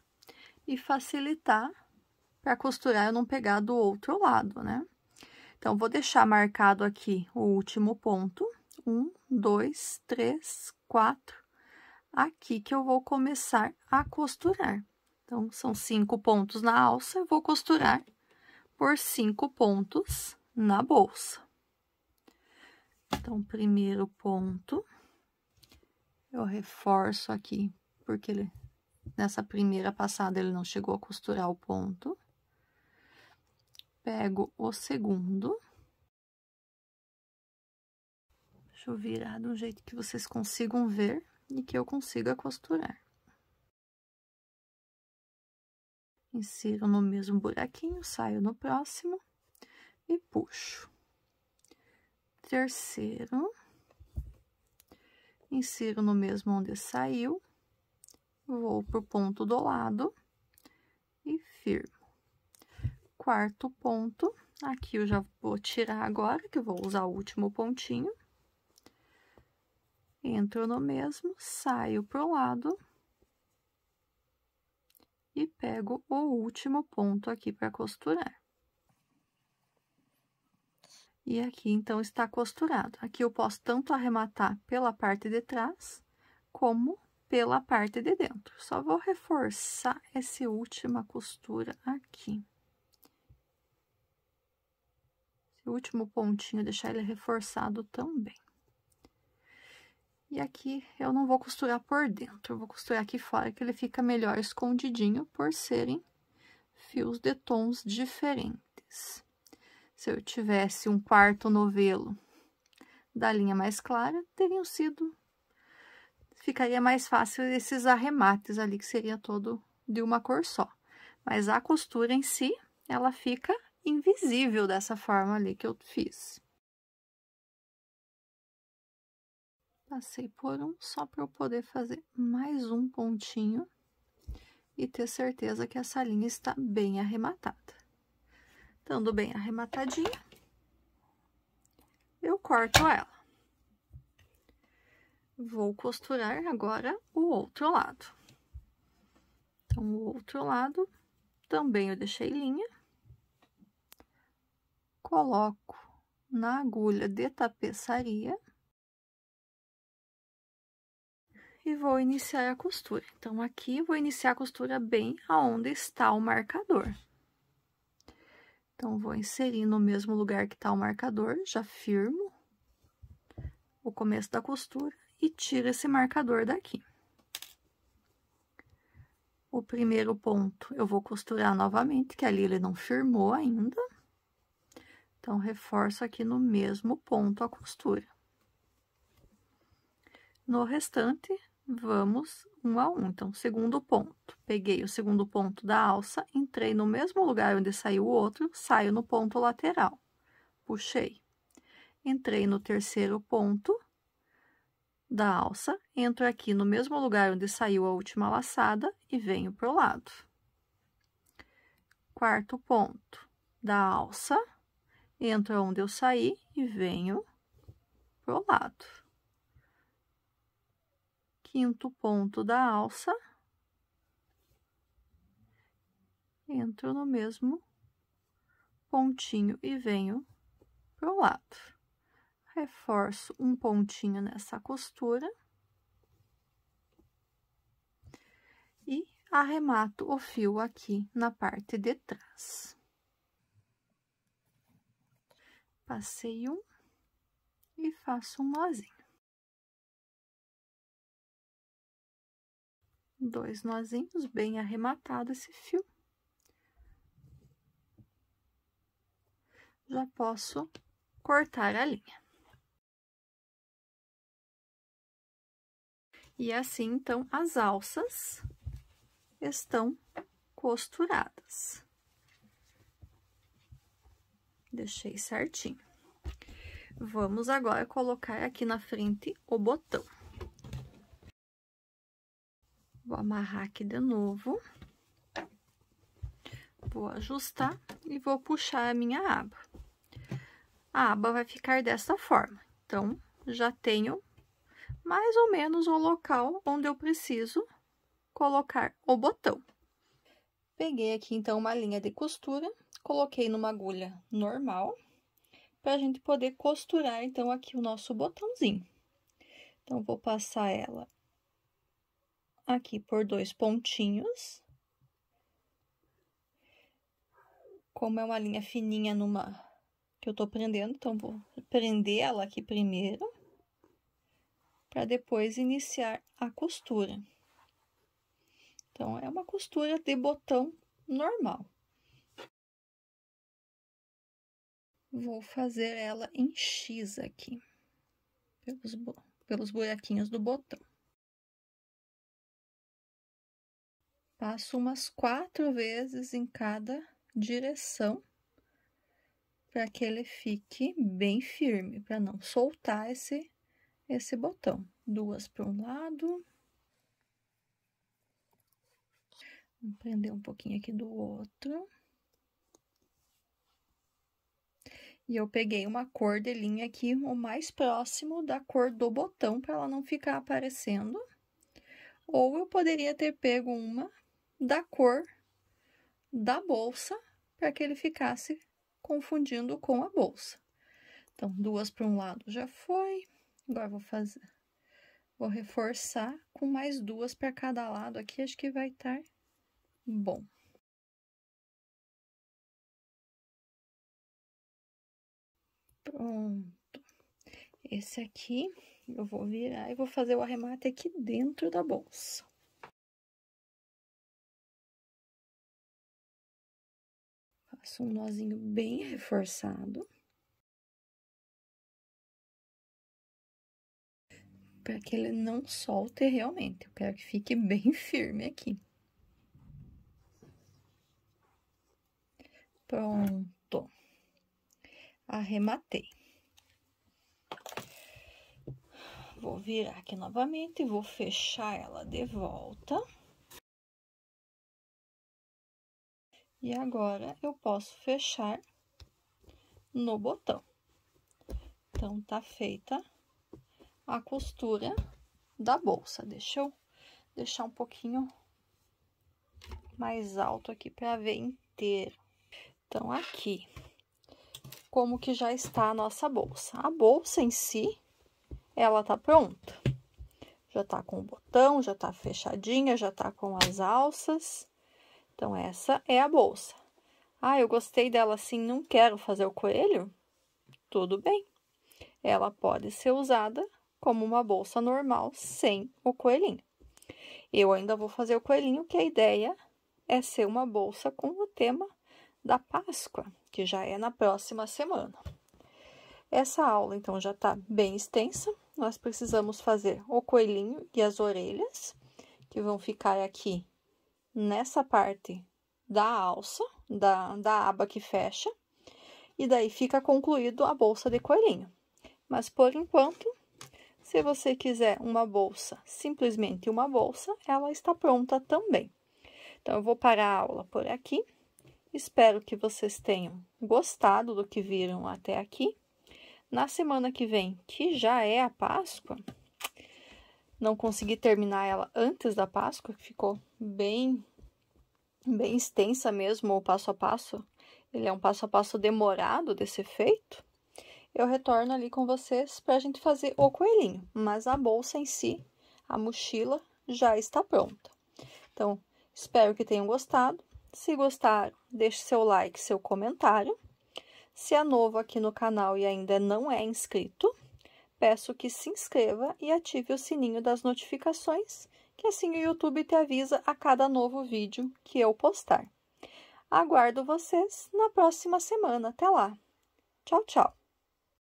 e facilitar para costurar, eu não pegar do outro lado, né? Então, vou deixar marcado aqui o último ponto. 1, 2, 3, 4. Aqui que eu vou começar a costurar. Então, são 5 pontos na alça, eu vou costurar por 5 pontos na bolsa. Então, primeiro ponto, eu reforço aqui, porque nessa primeira passada ele não chegou a costurar o ponto. Pego o segundo. Deixa eu virar de um jeito que vocês consigam ver e que eu consiga costurar. Insiro no mesmo buraquinho, saio no próximo e puxo. Terceiro. Insiro no mesmo onde saiu, vou pro ponto do lado e firmo. Quarto ponto, aqui eu já vou tirar agora, que eu vou usar o último pontinho. Entro no mesmo, saio pro lado e pego o último ponto aqui para costurar. E aqui, então, está costurado. Aqui eu posso tanto arrematar pela parte de trás, como pela parte de dentro. Só vou reforçar essa última costura aqui. Esse último pontinho, deixar ele reforçado também. E aqui eu não vou costurar por dentro, eu vou costurar aqui fora, que ele fica melhor escondidinho, por serem fios de tons diferentes. Se eu tivesse um quarto novelo da linha mais clara, ficaria mais fácil esses arremates ali, que seria todo de uma cor só. Mas a costura em si, ela fica invisível dessa forma ali que eu fiz. Passei por um, só para eu poder fazer mais um pontinho e ter certeza que essa linha está bem arrematada. Estando bem arrematadinha, eu corto ela. Vou costurar agora o outro lado. Então, o outro lado também eu deixei linha. Coloco na agulha de tapeçaria. E vou iniciar a costura. Então, aqui vou iniciar a costura bem aonde está o marcador. Então, vou inserir no mesmo lugar que está o marcador, já firmo o começo da costura e tiro esse marcador daqui. O primeiro ponto eu vou costurar novamente, que ali ele não firmou ainda. Então, reforço aqui no mesmo ponto a costura. No restante, vamos um a um. Então, segundo ponto, peguei o segundo ponto da alça, entrei no mesmo lugar onde saiu o outro, saio no ponto lateral, puxei. Entrei no terceiro ponto da alça, entro aqui no mesmo lugar onde saiu a última laçada e venho pro lado. Quarto ponto da alça, entro onde eu saí e venho pro lado. Quinto ponto da alça, entro no mesmo pontinho e venho pro lado. Reforço um pontinho nessa costura e arremato o fio aqui na parte de trás. Passei um e faço um nozinho. 2 nozinhos, bem arrematado esse fio. Já posso cortar a linha. E assim, então, as alças estão costuradas. Deixei certinho. Vamos agora colocar aqui na frente o botão. Vou amarrar aqui de novo. Vou ajustar e vou puxar a minha aba. A aba vai ficar dessa forma. Então, já tenho mais ou menos o local onde eu preciso colocar o botão. Peguei aqui, então, uma linha de costura, coloquei numa agulha normal, para a gente poder costurar, então, aqui o nosso botãozinho. Então, vou passar ela aqui por 2 pontinhos. Como é uma linha fininha que eu tô prendendo, então, vou prender ela aqui primeiro, para depois iniciar a costura. Então, é uma costura de botão normal. Vou fazer ela em X aqui, pelos buraquinhos do botão. Passo umas 4 vezes em cada direção, para que ele fique bem firme, para não soltar esse botão. 2 para um lado. Vou prender um pouquinho aqui do outro. E eu peguei uma cor de linha aqui, o mais próximo da cor do botão, para ela não ficar aparecendo. Ou eu poderia ter pego uma da cor da bolsa, para que ele ficasse confundindo com a bolsa. Então, 2 para um lado já foi. Agora, vou reforçar com mais 2 para cada lado aqui, acho que vai estar bom. Pronto. Esse aqui, eu vou virar e vou fazer o arremate aqui dentro da bolsa. Faço um nozinho bem reforçado. Para que ele não solte realmente. Eu quero que fique bem firme aqui. Pronto. Arrematei. Vou virar aqui novamente e vou fechar ela de volta. E agora, eu posso fechar no botão. Então, tá feita a costura da bolsa. Deixa eu deixar um pouquinho mais alto aqui para ver inteiro. Então, aqui, como que já está a nossa bolsa. A bolsa em si, ela tá pronta. Já tá com o botão, já tá fechadinha, já tá com as alças. Então, essa é a bolsa. Ah, eu gostei dela assim, não quero fazer o coelho? Tudo bem. Ela pode ser usada como uma bolsa normal, sem o coelhinho. Eu ainda vou fazer o coelhinho, que a ideia é ser uma bolsa com o tema da Páscoa, que já é na próxima semana. Essa aula, então, já tá bem extensa. nós precisamos fazer o coelhinho e as orelhas, que vão ficar aqui nessa parte da alça, da aba que fecha, e daí fica concluído a bolsa de coelhinho. Mas, por enquanto, se você quiser uma bolsa, simplesmente uma bolsa, ela está pronta também. Então, eu vou parar a aula por aqui. Espero que vocês tenham gostado do que viram até aqui. Na semana que vem, que já é a Páscoa, não consegui terminar ela antes da Páscoa, ficou bem extensa mesmo o passo a passo. Ele é um passo a passo demorado de ser feito. Eu retorno ali com vocês para a gente fazer o coelhinho, mas a bolsa em si, a mochila, já está pronta. Então, espero que tenham gostado. Se gostaram, deixe seu like, seu comentário. Se é novo aqui no canal e ainda não é inscrito, peço que se inscreva e ative o sininho das notificações, que assim o YouTube te avisa a cada novo vídeo que eu postar. Aguardo vocês na próxima semana. Até lá! Tchau, tchau!